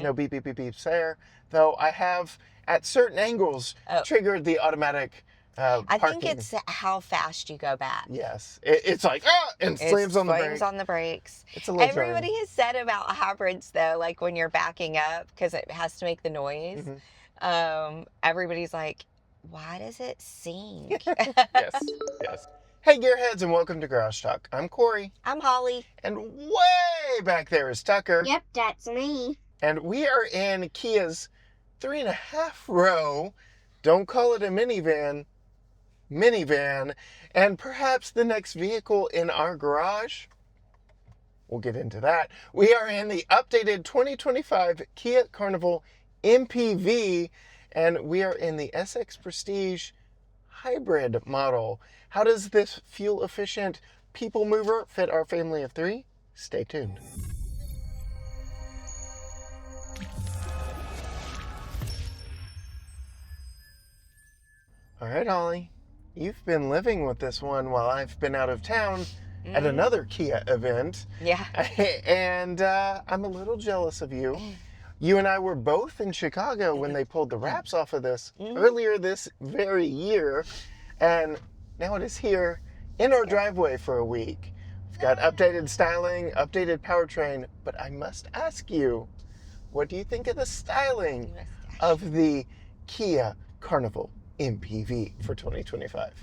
No beep, beep, beep, beeps there. Though I have, at certain angles, triggered the automatic I parking. think it's how fast you go back. Yes. It's like, and slams on the brake. Slams on the brakes. It's a little Everybody jarring. has said about hybrids, though, like when you're backing up, because it has to make the noise, everybody's like, why does it sink? Yes. Hey, Gearheads, and welcome to Garage Talk. I'm Corey. I'm Holly. And way back there is Tucker. Yep, that's me. And we are in Kia's 3.5 row, don't call it a minivan, and perhaps the next vehicle in our garage. We'll get into that. We are in the updated 2025 Kia Carnival MPV, and we are in the SX Prestige hybrid model. How does this fuel-efficient people mover fit our family of 3? Stay tuned. All right, Holly. You've been living with this one while I've been out of town at another Kia event. Yeah. And I'm a little jealous of you. You and I were both in Chicago when they pulled the wraps off of this earlier this very year. And now it is here in our driveway for a week. We've got updated styling, updated powertrain. But I must ask you, what do you think of the styling of the Kia Carnival MPV for 2025?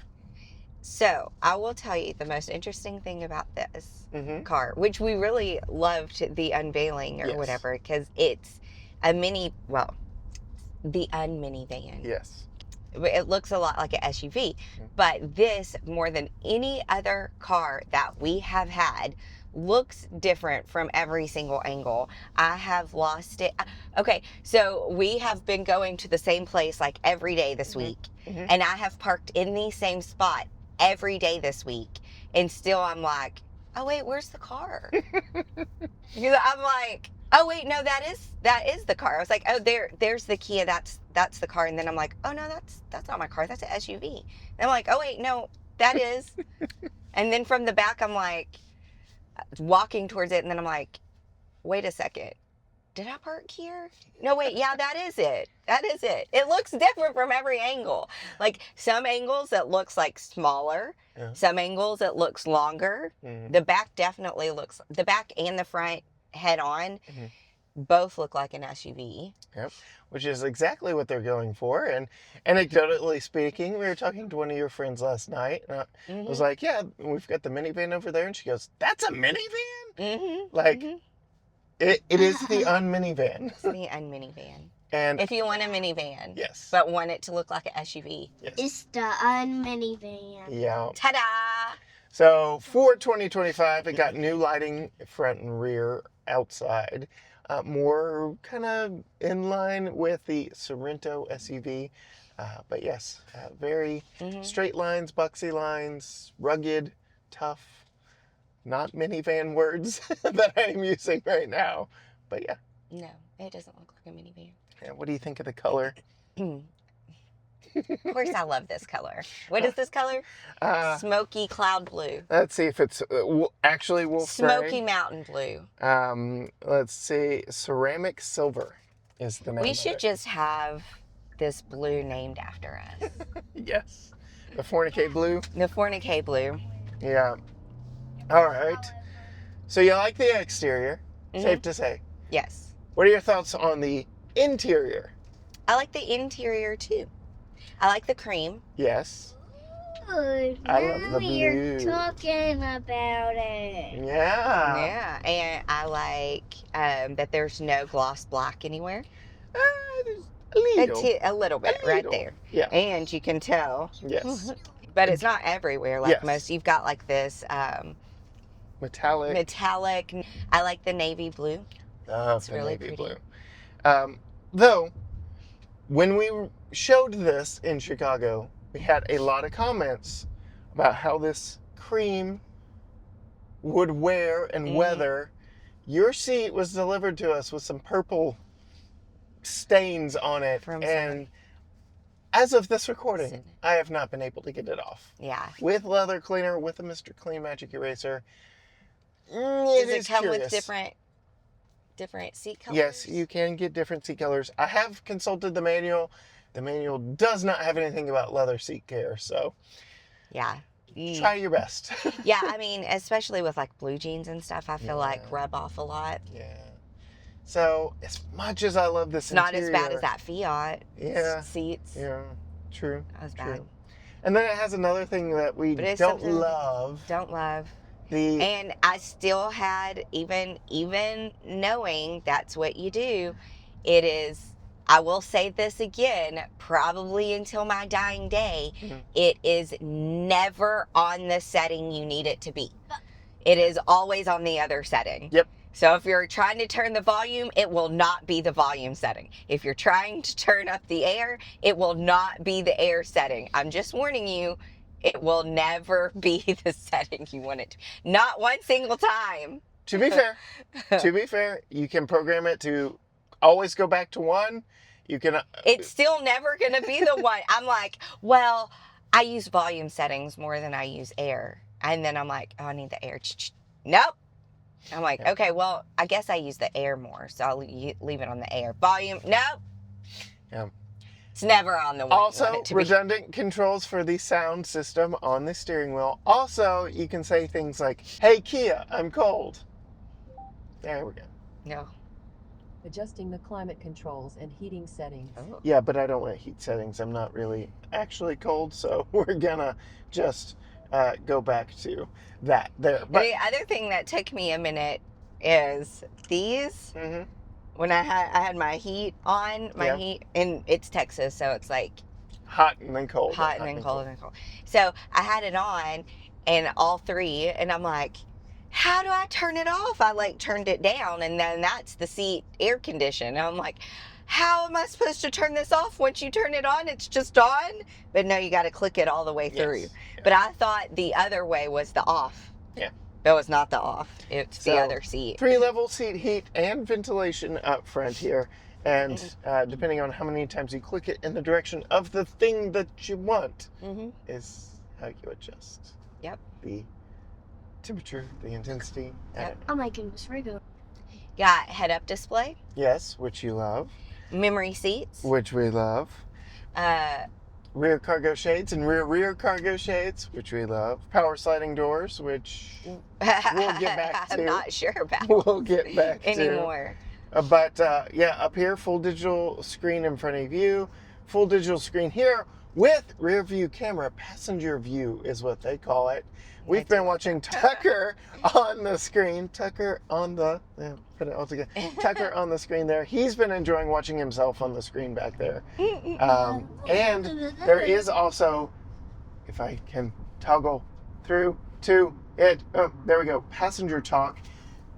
So I will tell you the most interesting thing about this car, which we really loved the unveiling or whatever, because it's a the unminivan. Yes. It looks a lot like an SUV, but this, more than any other car that we have had, looks different from every single angle. I have lost it. Okay, so we have been going to the same place like every day this week, and I have parked in the same spot every day this week, and still I'm like, oh wait, where's the car? Because I'm like, oh wait, no, that is the car. I was like, oh, there's the Kia, that's the car, and then I'm like, oh no, that's not my car, that's an SUV. And I'm like, oh wait, no, that is. And then from the back, I'm like walking towards it, and then I'm like, wait a second, did I park here? No, wait, yeah, that is it. It looks different from every angle. Like some angles it looks like smaller, some angles it looks longer. The back definitely looks, the back and the front head on both look like an SUV. Yep, which is exactly what they're going for. And anecdotally speaking, we were talking to one of your friends last night, and I was like, yeah, we've got the minivan over there, and she goes, that's a minivan? Like, it is the unminivan. It's the unminivan. And if you want a minivan, yes, but want it to look like an SUV, yes, it's the unminivan. Yeah. Ta-da! So for 2025, it got new lighting front and rear, outside, more kind of in line with the Sorento SUV. But yes, very straight lines, boxy lines, rugged, tough. Not minivan words that I'm using right now. But yeah. No, it doesn't look like a minivan. Yeah, what do you think of the color? Of course I love this color. What is this color? Smoky cloud blue. Let's see if it's actually wolf Smoky mountain blue. Let's see. Ceramic silver is the name We of should it. just have this blue named after us. Yes. The Fornique blue? The Fornique blue. Yeah. All right. So you like the exterior, safe to say. Yes. What are your thoughts on the interior? I like the interior too. I like the cream. Yes. Good. I love the blue. You're talking about it. Yeah. Yeah, and I like that there's no gloss black anywhere. A little bit right there. Yeah. And you can tell. Yes. But it's not everywhere like Yes. most. You've got like this metallic. I like the navy blue. Oh, It's the really navy pretty. blue. Though, when we showed this in Chicago, we had a lot of comments about how this cream would wear and weather. Your seat was delivered to us with some purple stains on it. And as of this recording, I have not been able to get it off. Yeah. With leather cleaner, with a Mr. Clean Magic Eraser. Does it come with different different seat colors? Yes, you can get different seat colors. I have consulted the manual. The manual does not have anything about leather seat care, so Yeah. try your best. Yeah, I mean, especially with like blue jeans and stuff, I feel like Yeah. rub off a lot. Yeah. So, as much as I love this It's not interior, as bad as that Fiat Yeah. seats. Yeah, true. That was true. bad. And then it has another thing that we But it's don't something- love. Don't love. The And I still had, even knowing that's what you do, it is, I will say this again, probably until my dying day, Mhm. it is never on the setting you need it to be. It is always on the other setting. Yep. So if you're trying to turn the volume, it will not be the volume setting. If you're trying to turn up the air, it will not be the air setting. I'm just warning you, it will never be the setting you want it to. Not one single time. To be fair, you can program it to always go back to 1. You can It's still never going to be the one. I'm like, well, I use volume settings more than I use air. And then I'm like, oh, I need the air. Nope. I'm like, Yeah. okay, well, I guess I use the air more, so I'll leave it on the air. Volume, nope. Yeah. It's never on the one you Also, want it to be. redundant controls for the sound system on the steering wheel. Also, you can say things like, "Hey Kia, I'm cold." There we go. No. Adjusting the climate controls and heating settings. Oh. Yeah, but I don't want heat settings. I'm not really actually cold, so we're gonna just go back to that there. But The other thing that took me a minute is these. Mhm. When I had my heat on, Yeah. heat, and it's Texas, so it's like hot and then cold. hot and then cold and then cold. So I had it on, and all 3, and I'm like, how do I turn it off? I like turned it down, and then that's the seat air condition. And I'm like, how am I supposed to turn this off? Once you turn it on, it's just on. But no, you got to click it all the way through. Yes. But I thought the other way was the off. Yeah. That was not the off. It's the So, other seat. 3-level seat heat and ventilation up front here. And Mm-hmm. depending on how many times you click it in the direction of the thing that you want Mm-hmm. is how you adjust. Yep. The temperature, the intensity. Yep. Oh my goodness, we're going. Got head-up display, Yes, which you love. memory seats, Which we love. Rear cargo shades and rear cargo shades, which we love. Power sliding doors, which we'll get back to. I'm not sure about we'll get back to. anymore. But yeah, up here, full digital screen in front of you. Full digital screen here with rear view camera. Passenger view is what they call it. We've been watching Tucker on the screen. Tucker on the, put it all together. Tucker on the screen there. He's been enjoying watching himself on the screen back there. And there is also, if I can toggle through to it, oh, there we go, passenger talk.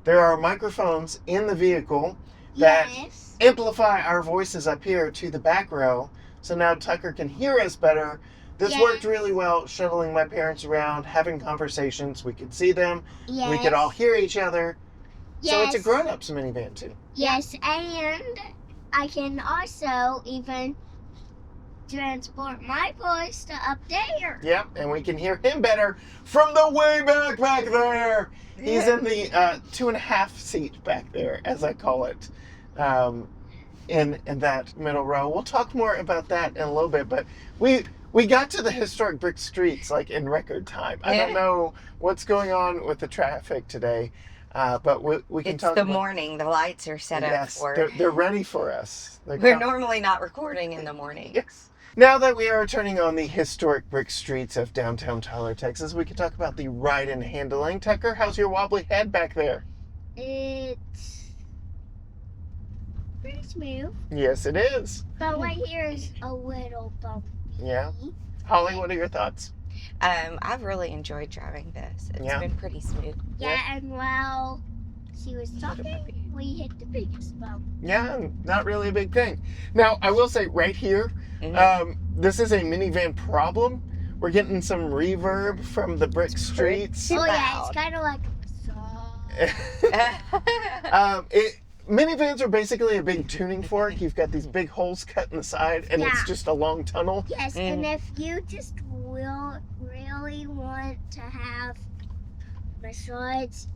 There are microphones in the vehicle that Yes. amplify our voices up here to the back row. So now Tucker can hear us better. This Yes. worked really well, shuttling my parents around, having conversations. We could see them. Yes. We could all hear each other. So it's a Yes. grown-ups minivan too. Yes, and I can also even transport my voice to up there. Yep, and we can hear him better from the way back there. He's in the 2.5 seat back there, as I call it, in that middle row. We'll talk more about that in a little bit, but we got to the historic brick streets like in record time. I don't know what's going on with the traffic today, but we can It's talk the about. morning. The lights are set up Yes, for. they're ready for us. We're normally not recording in the morning. Yes. Now that we are turning on the historic brick streets of downtown Tyler, Texas, we can talk about the ride and handling. Tucker, how's your wobbly head back there? It's pretty smooth, Yes, it is. but right here is a little bumpy. Yeah. Holly, what are your thoughts? I've really enjoyed driving this. It's Yeah. been pretty smooth. Yeah, and while she was talking, we hit the biggest bump. Yeah, not really a big thing. Now, I will say right here, Mhm. this is a minivan problem. We're getting some reverb from the brick streets. Too Oh yeah, loud. it's kind of like a song. Minivans are basically a big tuning fork. You've got these big holes cut in the side, and it's Yeah. just a long tunnel. Yes, and if you just will really want to have the sides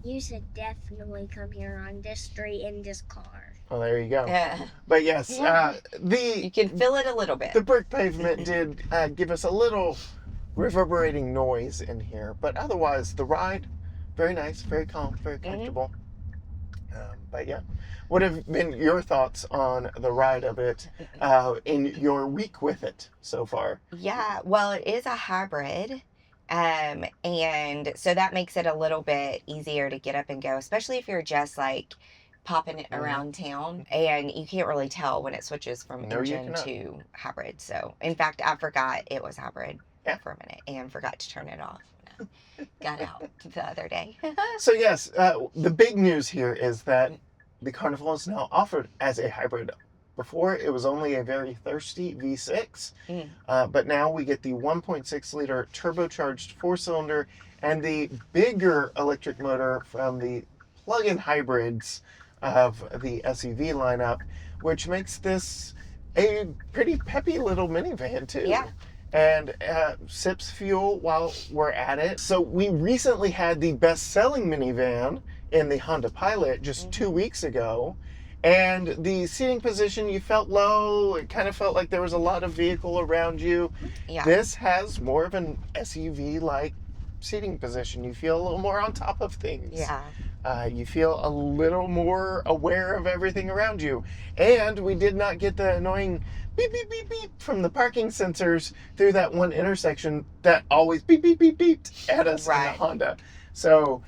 You should definitely come here on this street in this car. Well, there you go. Yeah. But yes, You the can feel it a little bit. brick pavement did give us a little reverberating noise in here, but otherwise the ride, very nice, very calm, very comfortable. But yeah, what have been your thoughts on the ride of it in your week with it so far? Yeah, well, it is a hybrid. And so that makes it a little bit easier to get up and go, especially if you're just like popping it around town, and you can't really tell when it switches from No, you engine cannot. to hybrid. So in fact, I forgot it was hybrid Yeah. for a minute and forgot to turn it off when I got out the other day. So yes, the big news here is that the Carnival is now offered as a hybrid. Before, it was only a very thirsty V6, but now we get the 1.6 liter turbocharged 4-cylinder and the bigger electric motor from the plug-in hybrids of the SUV lineup, which makes this a pretty peppy little minivan too. Yeah. And sips fuel while we're at it. So we recently had the best-selling minivan in the Honda Pilot just 2 weeks ago. And the seating position, you felt low. It kind of felt like there was a lot of vehicle around you. Yeah. This has more of an SUV-like seating position. You feel a little more on top of things. Yeah. You feel a little more aware of everything around you. And we did not get the annoying beep, beep, beep, beep from the parking sensors through that one intersection that always beep, beep, beep, beeped at us in the Honda. So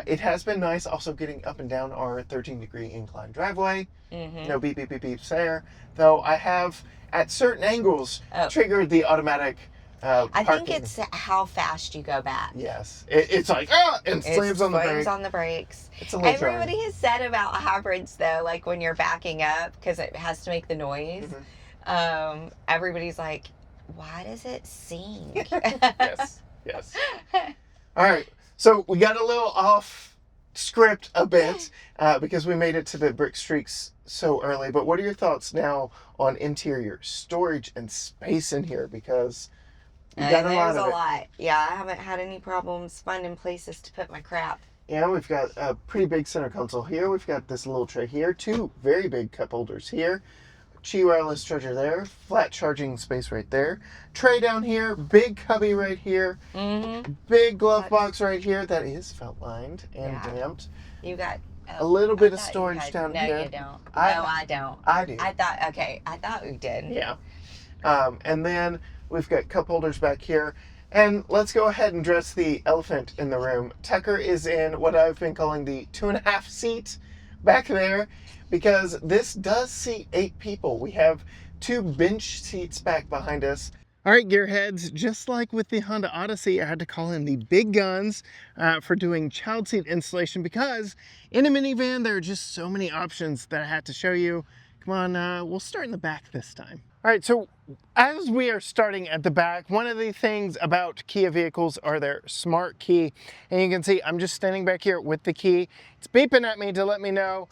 it has been nice also getting up and down our 13-degree incline driveway. No beep, beep, beep, beeps there. Though I have, at certain angles, triggered the automatic I parking. think it's how fast you go back. Yes. It's like, and slams on the brake. Slams on the brakes. It's a little jarring. Everybody has said about hybrids, though, like when you're backing up, because it has to make the noise, everybody's like, why does it sing? Yes. All right. So we got a little off script a bit because we made it to the brick streaks so early. But what are your thoughts now on interior storage and space in here? Because we got a lot of it. There's a lot. Yeah, I haven't had any problems finding places to put my crap. Yeah, we've got a pretty big center console here. We've got this little tray here. 2 very big cup holders here. Qi wireless charger there. Flat charging space right there. Tray down here. Big cubby right here. Big glove box right here. That is felt lined and damped. You got a little bit of storage down here. No, you don't. I don't. I do. I thought we did. Yeah. And then we've got cup holders back here. And let's go ahead and address the elephant in the room. Tucker is in what I've been calling the 2.5 seat back there, because this does seat 8 people. We have 2 bench seats back behind us. All right, gearheads, just like with the Honda Odyssey, I had to call in the big guns for doing child seat installation, because in a minivan, there are just so many options that I had to show you. Come on, we'll start in the back this time. All right, so as we are starting at the back, one of the things about Kia vehicles are their smart key. And you can see I'm just standing back here with the key. It's beeping at me to let me know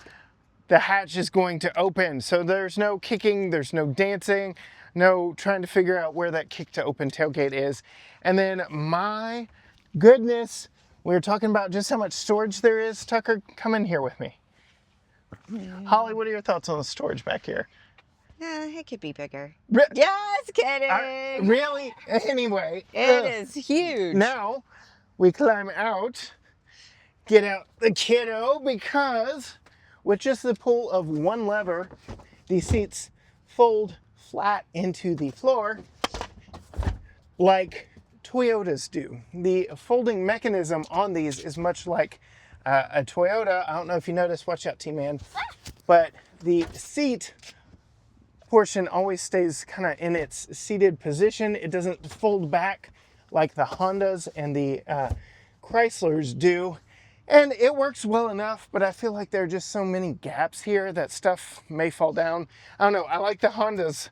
the hatch is going to open. So there's no kicking, there's no dancing, no trying to figure out where that kick to open tailgate is. And then my goodness, we were talking about just how much storage there is. Tucker, come in here with me. Holly, what are your thoughts on the storage back here? It could be bigger. Re- Just kidding. Really? Anyway. It is huge. Now, we climb out, get out the kiddo, because with just the pull of one lever, these seats fold flat into the floor like Toyotas do. The folding mechanism on these is much like a Toyota. I don't know if you noticed, watch out, T-Man, but the seat portion always stays kind of in its seated position. It doesn't fold back like the Hondas and the Chryslers do. And it works well enough, but I feel like there are just so many gaps here that stuff may fall down. I don't know, I like the Honda's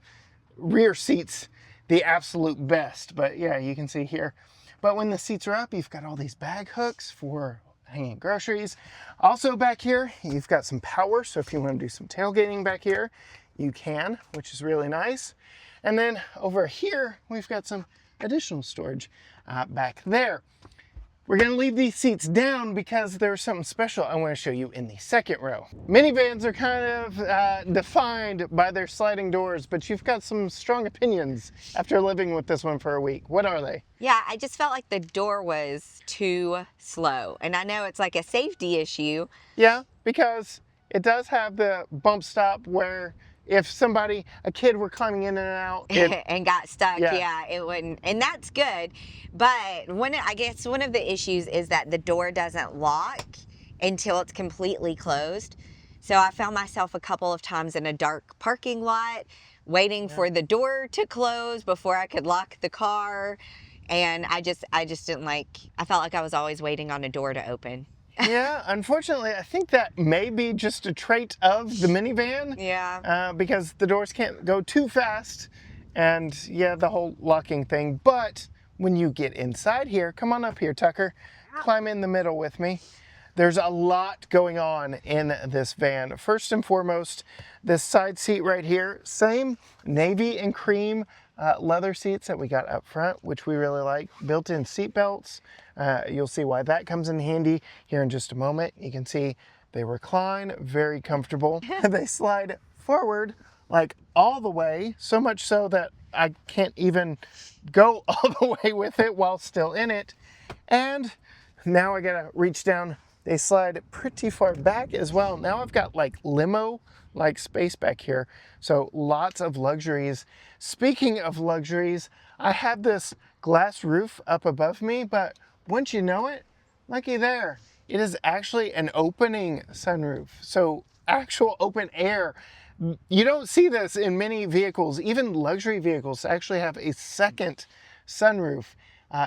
rear seats the absolute best, but yeah, you can see here. But when the seats are up, you've got all these bag hooks for hanging groceries. Also back here, you've got some power, so if you want to do some tailgating back here, you can, which is really nice. And then over here, we've got some additional storage back there. We're gonna leave these seats down because there's something special I wanna show you in the second row. Minivans are kind of defined by their sliding doors, but you've got some strong opinions after living with this one for a week. What are they? Yeah, I just felt like the door was too slow. And I know it's like a safety issue. Yeah, because it does have the bump stop where if a kid were climbing in and out, And got stuck, Yeah. yeah, it wouldn't, and that's good. But I guess one of the issues is that the door doesn't lock until it's completely closed. So I found myself a couple of times in a dark parking lot, waiting for the door to close before I could lock the car, and I just didn't like. I felt like I was always waiting on a door to open. yeah, unfortunately, I think that may be just a trait of the minivan. Yeah. Because the doors can't go too fast, and yeah, the whole locking thing. But when you get inside here, come on up here, Tucker, climb in the middle with me. There's a lot going on in this van. First and foremost, this side seat right here, same navy and cream leather seats that we got up front, which we really like. Built-in seat belts. You'll see why that comes in handy here in just a moment. You can see they recline, very comfortable. They slide forward like all the way, so much so that I can't even go all the way with it while still in it. And now I gotta reach down. They slide pretty far back as well. Now I've got like limo-like space back here. So lots of luxuries. Speaking of luxuries, I have this glass roof up above me, but once you know it, looky there. It is actually an opening sunroof. So actual open air. You don't see this in many vehicles. Even luxury vehicles actually have a second sunroof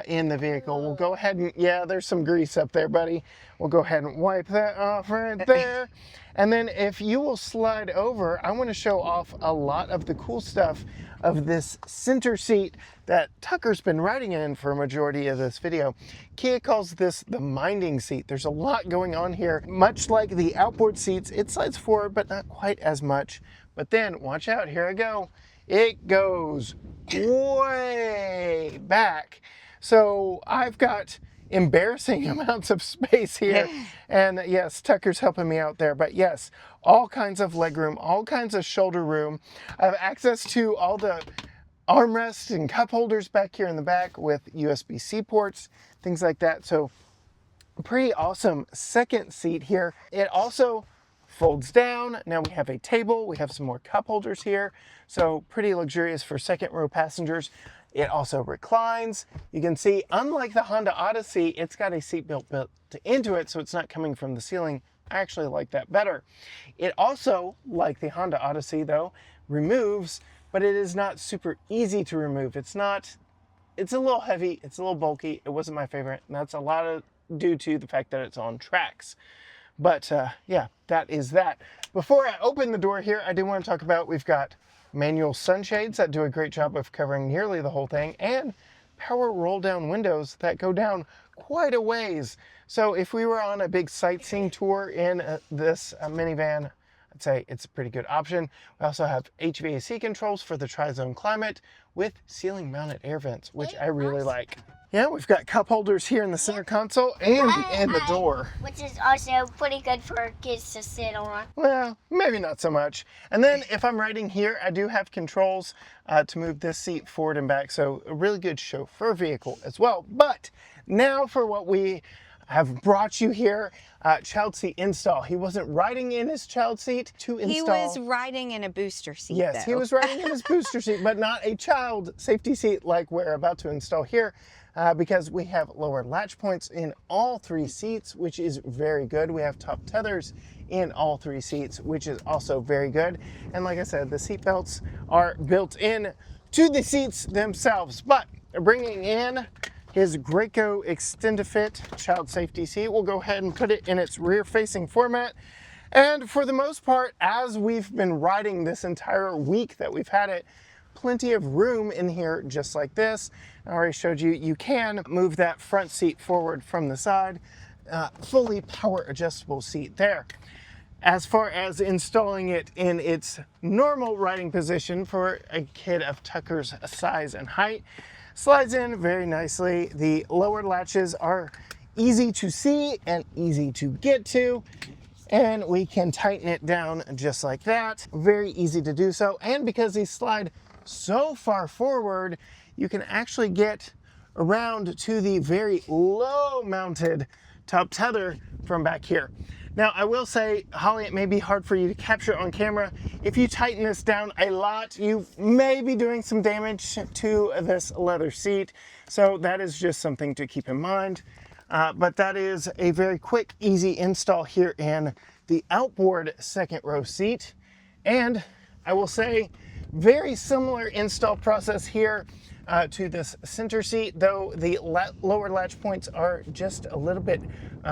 in the vehicle. We'll go ahead and, yeah, there's some grease up there, buddy. We'll go ahead and wipe that off right there. And then if you will slide over, I want to show off a lot of the cool stuff of this center seat that Tucker's been riding in for a majority of this video. Kia calls this the minding seat. There's a lot going on here. Much like the outboard seats, it slides forward, but not quite as much. But then, watch out, here I go. It goes way back. So I've got embarrassing amounts of space here. And yes, Tucker's helping me out there. But yes, all kinds of legroom, all kinds of shoulder room. I have access to all the armrests and cup holders back here in the back with USB-C ports, things like that. So pretty awesome second seat here. It also folds down. Now we have a table. We have some more cup holders here. So pretty luxurious for second row passengers. It also reclines. You can see, unlike the Honda Odyssey, it's got a seat belt built into it, so it's not coming from the ceiling. I actually like that better. It also, like the Honda Odyssey though, removes, but it is not super easy to remove. It's a little heavy, it's a little bulky. It wasn't my favorite, and that's a lot of due to the fact that it's on tracks. But yeah, that is that. Before I open the door here, I do want to talk about, we've got manual sunshades that do a great job of covering nearly the whole thing, and power roll down windows that go down quite a ways. So if we were on a big sightseeing tour in this minivan, I'd say it's a pretty good option. We also have HVAC controls for the tri-zone climate with ceiling mounted air vents, which I really like. Yeah, we've got cup holders here in the center console and in the door. Which is also pretty good for kids to sit on. Well, maybe not so much. And then if I'm riding here, I do have controls to move this seat forward and back. So a really good chauffeur vehicle as well. But now for what we have brought you here, child seat install. He wasn't riding in his child seat to install. He was riding in a booster seat, Yes, though. he was riding in his booster seat, but not a child safety seat like we're about to install here. Because we have lower latch points in all three seats, which is very good. We have top tethers in all three seats, which is also very good. And like I said, the seat belts are built in to the seats themselves. But bringing in his Graco Extend-A-Fit child safety seat, we'll go ahead and put it in its rear-facing format. And for the most part, as we've been riding this entire week that we've had it, plenty of room in here just like this. I already showed you, you can move that front seat forward from the side. Fully power adjustable seat there. As far as installing it in its normal riding position for a kid of Tucker's size and height, slides in very nicely. The lower latches are easy to see and easy to get to. And we can tighten it down just like that. Very easy to do so. And because these slide so far forward, you can actually get around to the very low mounted top tether from back here. Now, I will say, Holly, it may be hard for you to capture on camera. If you tighten this down a lot, you may be doing some damage to this leather seat. So that is just something to keep in mind. But that is a very quick, easy install here in the outboard second row seat. And I will say, very similar install process here to this center seat, though the lower latch points are just a little bit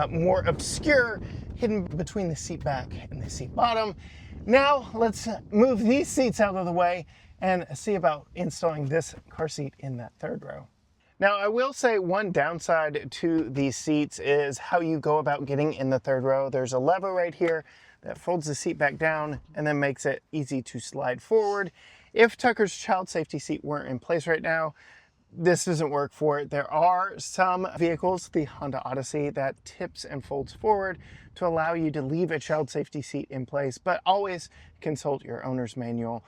more obscure, hidden between the seat back and the seat bottom. Now let's move these seats out of the way and see about installing this car seat in that third row. Now, I will say one downside to these seats is how you go about getting in the third row. There's a lever right here that folds the seat back down and then makes it easy to slide forward. If Tucker's child safety seat weren't in place right now, this doesn't work for it. There are some vehicles, the Honda Odyssey, that tips and folds forward to allow you to leave a child safety seat in place, but always consult your owner's manual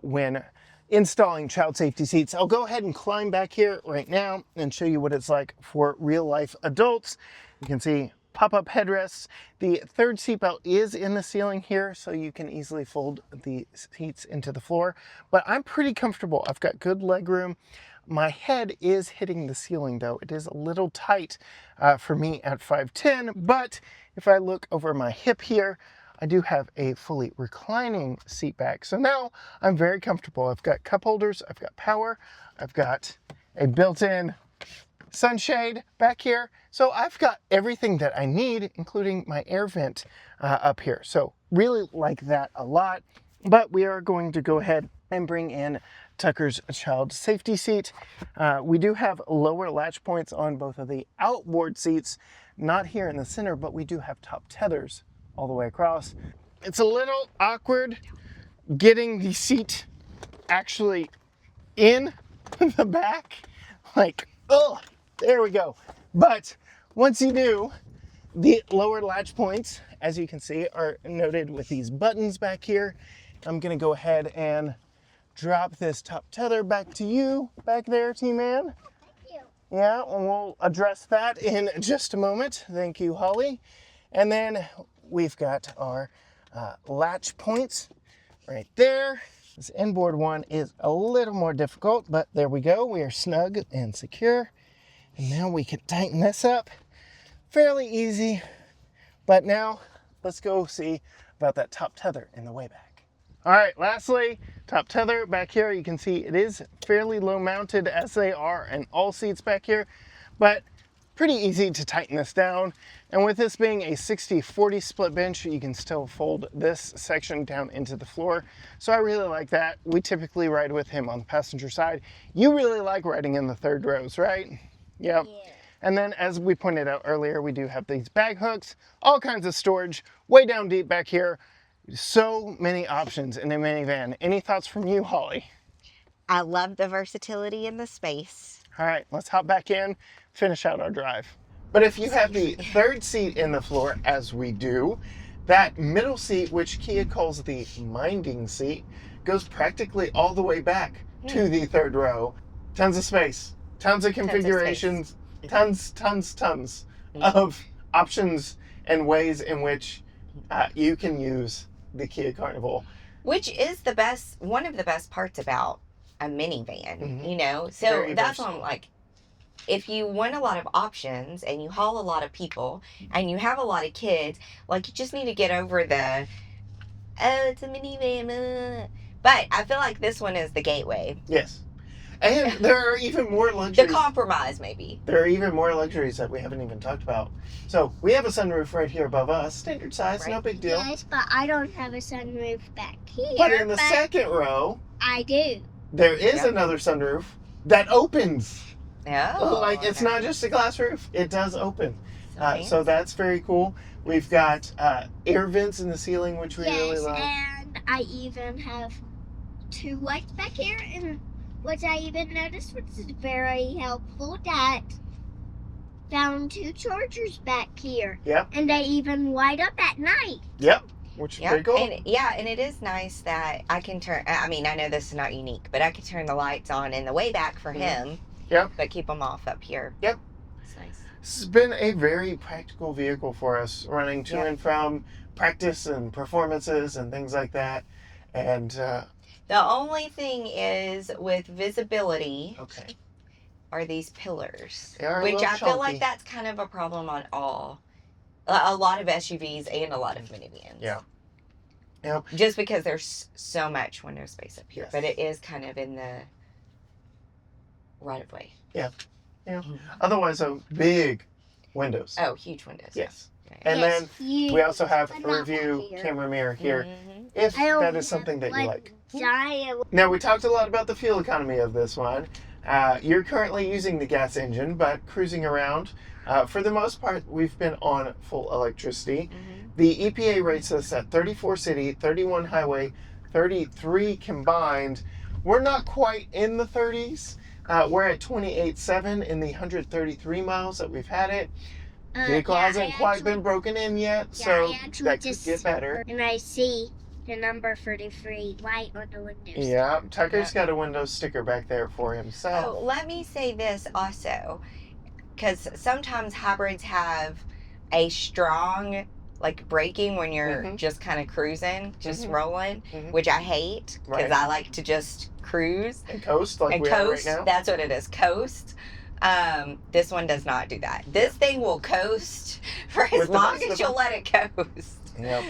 when installing child safety seats. I'll go ahead and climb back here right now and show you what it's like for real life adults. You can see pop-up headrests. The third seatbelt is in the ceiling here, so you can easily fold the seats into the floor, but I'm pretty comfortable. I've got good leg room. My head is hitting the ceiling though. It is a little tight for me at 5'10", but if I look over my hip here, I do have a fully reclining seat back. So now I'm very comfortable. I've got cup holders, I've got power, I've got a built-in sunshade back here. So I've got everything that I need, including my air vent up here. So really like that a lot. But we are going to go ahead and bring in Tucker's child safety seat. We do have lower latch points on both of the outboard seats, not here in the center, but we do have top tethers all the way across. It's a little awkward getting the seat actually in the back. Like, oh, there we go. But once you do, the lower latch points, as you can see, are noted with these buttons back here. I'm gonna go ahead and drop this top tether back to you back there, T-Man. Thank you. Yeah, and we'll address that in just a moment. Thank you, Holly. And then we've got our latch points right there. This inboard one is a little more difficult, but there we go. We are snug and secure. And now we can tighten this up. Fairly easy. But now let's go see about that top tether in the way back. All right, lastly, top tether back here. You can see it is fairly low mounted, as they are in all seats back here, but pretty easy to tighten this down. And with this being a 60-40 split bench, you can still fold this section down into the floor. So I really like that. We typically ride with him on the passenger side. You really like riding in the third rows, right? Yep. Yeah. And then, as we pointed out earlier, we do have these bag hooks, all kinds of storage, way down deep back here. So many options in a minivan. Any thoughts from you, Holly? I love the versatility in the space. All right, let's hop back in, finish out our drive. But if you have the third seat in the floor, as we do, that middle seat, which Kia calls the minding seat, goes practically all the way back to the third row. Tons of space, tons of configurations, tons of options and ways in which you can use the Kia Carnival. Which is the best, one of the best parts about a minivan, you know? So Very that's what I'm versatile. like, if you want a lot of options and you haul a lot of people and you have a lot of kids, like you just need to get over the, oh, it's a minivan. But I feel like this one is the gateway. Yes. And there are even more The luxuries. compromise, maybe. There are even more luxuries that we haven't even talked about. So we have a sunroof right here above us, standard size, no Right. big deal. Yes, but I don't have a sunroof back here. But in the second row, I do. there is Yep. another sunroof that opens. Oh. Like, it's not just a glass roof, it does open. Okay. So that's very cool. We've got air vents in the ceiling, which we really Yes, love. and I even have two lights back here, and which I even noticed, which is very helpful, that found 2 chargers back here. Yep. And they even light up at night. Yep. Which is pretty cool. And it is nice that I can turn. I mean, I know this is not unique, but I can turn the lights on in the way back for him. Yep. But keep them off up here. Yep. It's nice. This has been a very practical vehicle for us, running to and from practice and performances and things like that. And The only thing is with visibility okay, are these pillars, they are a which little I feel like chunky. that's kind of a problem on a lot of SUVs and a lot of minivans. Yeah. Yep. Just because there's so much window space up here, Yes. but it is kind of in the right of way. Yeah. Mm-hmm. Otherwise, big windows. Oh, huge windows. Yes. Right. And Yes, then huge. we also have But a not review back here. camera mirror here, Mhm. if I don't that is have something that you like. Giant. Now, we talked a lot about the fuel economy of this one. You're currently using the gas engine, but cruising around, for the most part, we've been on full electricity. Mhm. The EPA rates us at 34 city, 31 highway, 33 combined. We're not quite in the 30s. We're at 28.7 in the 133 miles that we've had it. Vehicle hasn't quite been broken in yet, so I actually that could get better. And I see the number 33 right on the windows. Yeah, Tucker's got a Windows sticker back there for himself. Oh, let me say this also, because sometimes hybrids have a strong like braking when you're Mhm. just kind of cruising, just Mhm. rolling, Mhm. which I hate because Right. I like to just cruise And coast like and we coast. are right now. That's what it is, coast. This one does not do that. This thing will coast for as With the long best as of you'll them. let it coast. Yep.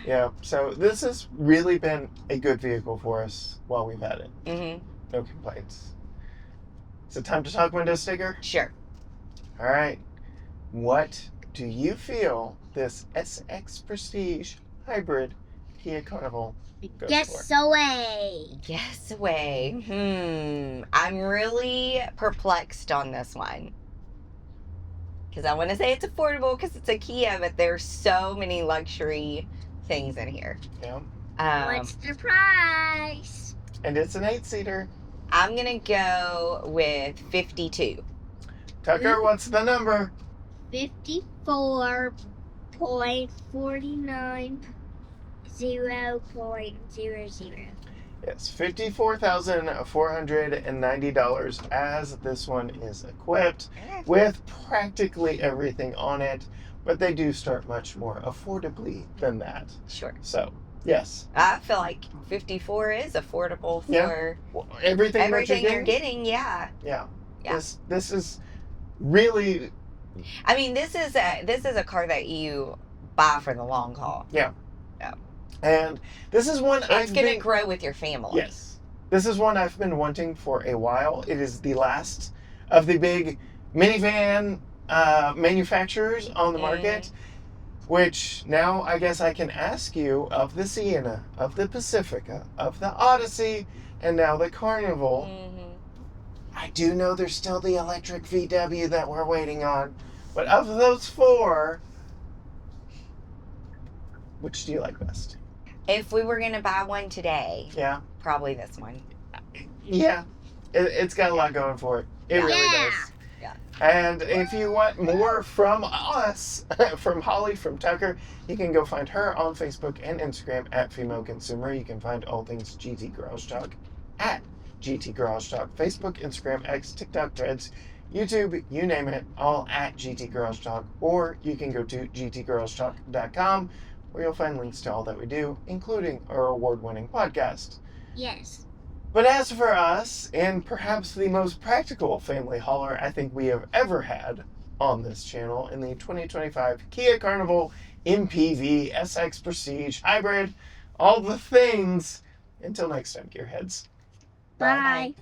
Yeah, so this has really been a good vehicle for us while we've had it. hmm No complaints. Is it time to talk window sticker? Sure. All right. What do you feel this SX Prestige Hybrid Kia Carnival goes Guess for? away. Guess away. I'm really perplexed on this one. Because I want to say it's affordable because it's a Kia, but there's so many luxury things in here. Yeah. What's the price? And it's an 8-seater. I'm going to go with 52. Tucker, what's the number? 54.49 0.00. Yes, $54,490 as this one is equipped with practically everything on it, but they do start much more affordably than that. Sure. So, yes, I feel like 54 is affordable for Yeah. everything everything that you're getting. Yeah. Yeah. Yeah. This is really, I mean, this is a car that you buy for the long haul. and this is one It's I've going to been, grow with your family. yes, this is one I've been wanting for a while. It is the last of the big minivan manufacturers on the market, which now I guess I can ask you, of the Sienna, of the Pacifica, of the Odyssey, and now the Carnival. Mhm. I do know there's still the electric VW that we're waiting on, but of those four, which do you like best? If we were going to buy one today, Yeah, probably this one. yeah, it's got a lot going for it. It really Yeah. does. Yeah. And if you want more from us, from Holly, from Tucker, you can go find her on Facebook and Instagram at Female Consumer. You can find all things GT Garage Talk at GT Garage Talk, Facebook, Instagram, X, TikTok, Threads, YouTube, you name it, all at GT Garage Talk. Or you can go to gtgaragetalk.com, where you'll find links to all that we do, including our award-winning podcast. Yes. But as for us, and perhaps the most practical family hauler I think we have ever had on this channel, in the 2025 Kia Carnival MPV SX Prestige Hybrid, all the things. Until next time, Gearheads. Bye.